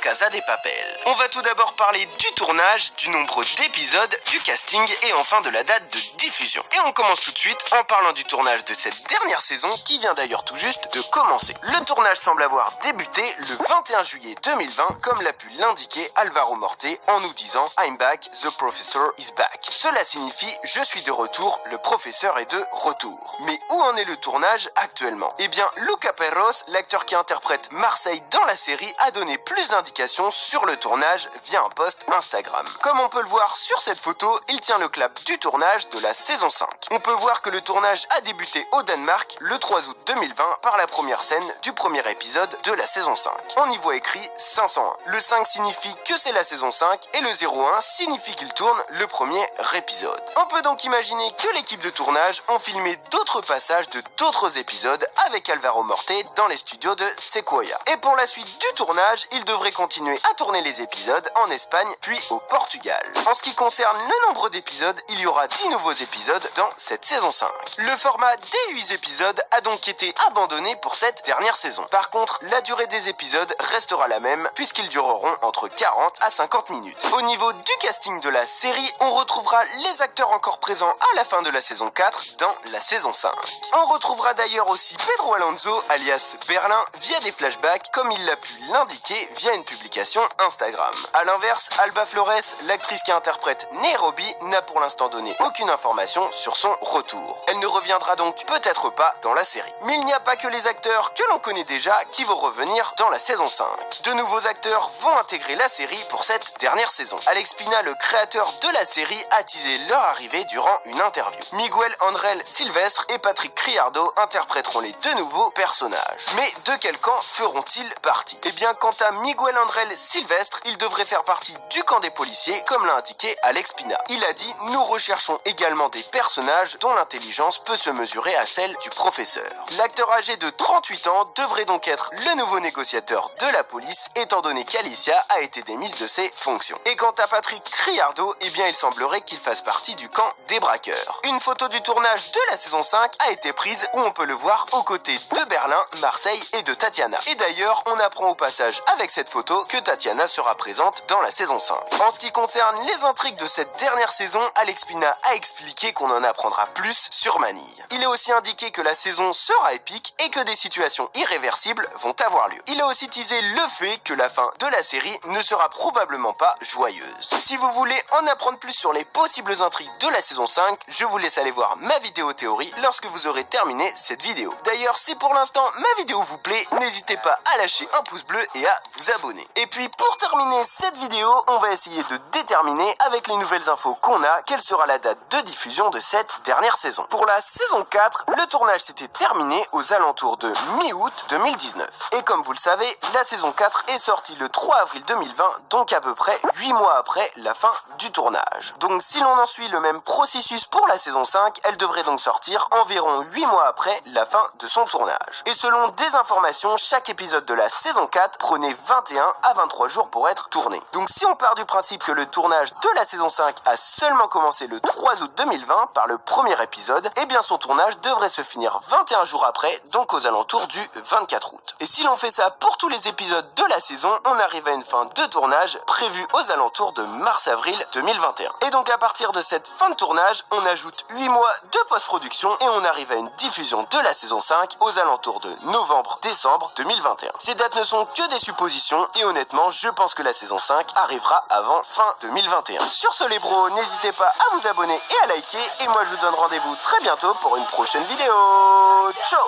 Casa de Papel. On va tout d'abord parler du tournage, du nombre d'épisodes, du casting et enfin de la date de diffusion. Et on commence tout de suite en parlant du tournage de cette dernière saison qui vient d'ailleurs tout juste de commencer. Le tournage semble avoir débuté le 21 juillet 2020 comme l'a pu l'indiquer Alvaro Morte en nous disant « I'm back, the professor is back ». Cela signifie « Je suis de retour, le professeur est de retour ». Mais où en est le tournage actuellement? Eh bien, Luca Perros, l'acteur qui interprète Marseille dans la série, a donné plus d'indications sur le tournage via un post Instagram. Comme on peut le voir sur cette photo, il tient le clap du tournage de la saison 5. On peut voir que le tournage a débuté au Danemark le 3 août 2020 par la première scène du premier épisode de la saison 5. On y voit écrit 501. Le 5 signifie que c'est la saison 5 et le 01 signifie qu'il tourne le premier épisode. On peut donc imaginer que l'équipe de tournage ont filmé d'autres passages de d'autres épisodes avec Alvaro Morte dans les studios de Sequoia. Et pour la suite du tournage, ils devraient continuer à tourner les épisodes en Espagne puis au Portugal. En ce qui concerne le nombre d'épisodes, il y aura 10 nouveaux épisodes dans cette saison 5. Le format des 8 épisodes a donc été abandonné pour cette dernière saison. Par contre, la durée des épisodes restera la même puisqu'ils dureront entre 40 à 50 minutes. Au niveau du casting de la série, on retrouvera les acteurs encore présents à la fin de la saison 4 dans la saison 5. On retrouvera d'ailleurs aussi Pedro Alonso, alias Berlin, via des flashbacks comme il l'a pu l'indiquer via une publication Instagram. A l'inverse, Alba Flores, l'actrice qui interprète Nairobi, n'a pour l'instant donné aucune information sur son retour. Elle ne reviendra donc peut-être pas dans la série. Mais il n'y a pas que les acteurs que l'on connaît déjà qui vont revenir dans la saison 5. De nouveaux acteurs vont intégrer la série pour cette dernière saison. Alex Pina, le créateur de la série, a teasé leur arrivée durant une interview. Miguel Andrel Silvestre et Patrick Criardo interpréteront les deux nouveaux personnages. Mais de quel camp feront-ils partie? Eh bien, quant à Miguel Andrel Silvestre, il devrait faire partie du camp des policiers, comme l'a indiqué Alex Pina. Il a dit « Nous recherchons également des personnages dont l'intelligence peut se mesurer à celle du professeur ». L'acteur âgé de 38 ans devrait donc être le nouveau négociateur de la police, étant donné qu'Alicia a été démise de ses fonctions. Et quant à Patrick Criardo, eh bien, il semblerait qu'il fasse partie du camp des braqueurs. Une photo du tournage de la saison 5 a été prise où on peut le voir aux côtés de Berlin, Marseille et de Tatiana. Et d'ailleurs, on apprend au passage avec cette photo que Tatiana sera présente dans la saison 5. En ce qui concerne les intrigues de cette dernière saison, Alex Pina a expliqué qu'on en apprendra plus sur Manille. Il est aussi indiqué que la saison sera épique et que des situations irréversibles vont avoir lieu. Il a aussi teasé le fait que la fin de la série ne sera probablement pas joyeuse. Si vous voulez en apprendre plus sur les possibles intrigues de la saison 5, je vous laisse aller voir ma vidéo théorie lorsque vous aurez terminé cette vidéo. D'ailleurs, si pour l'instant ma vidéo vous plaît, n'hésitez pas à lâcher un pouce bleu et à vous abonner. Et puis pour terminer cette vidéo, on va essayer de déterminer avec les nouvelles infos qu'on a quelle sera la date de diffusion de cette dernière saison. Pour la saison 4, le tournage s'était terminé aux alentours de mi-août 2019. Et comme vous le savez, la saison 4 est sortie le 3 avril 2020, donc à peu près 8 mois après la fin du tournage. Donc si l'on en suit le même processus pour la saison 5, elle devrait donc sortir environ 8 mois après la fin de son tournage. Et selon des informations, chaque épisode de la saison 4 prenait 21 à 23 jours pour être tourné. Donc si on part du principe que le tournage de la saison 5 a seulement commencé le 3 août 2020 par le premier épisode, eh bien son tournage devrait se finir 21 jours après, donc aux alentours du 24 août. Et si l'on fait ça pour tous les épisodes de la saison, on arrive à une fin de tournage prévue aux alentours de mars-avril 2021. Et donc à partir de cette fin de tournage, on ajoute 8 mois de post-production et on arrive à une diffusion de la saison 5 aux alentours de novembre-décembre 2021. Ces dates ne sont que des suppositions et honnêtement, je pense que la saison 5 arrivera avant fin 2021. Sur ce les bros, n'hésitez pas à vous abonner et à liker et moi je vous donne rendez-vous très bientôt pour une prochaine vidéo. Ciao!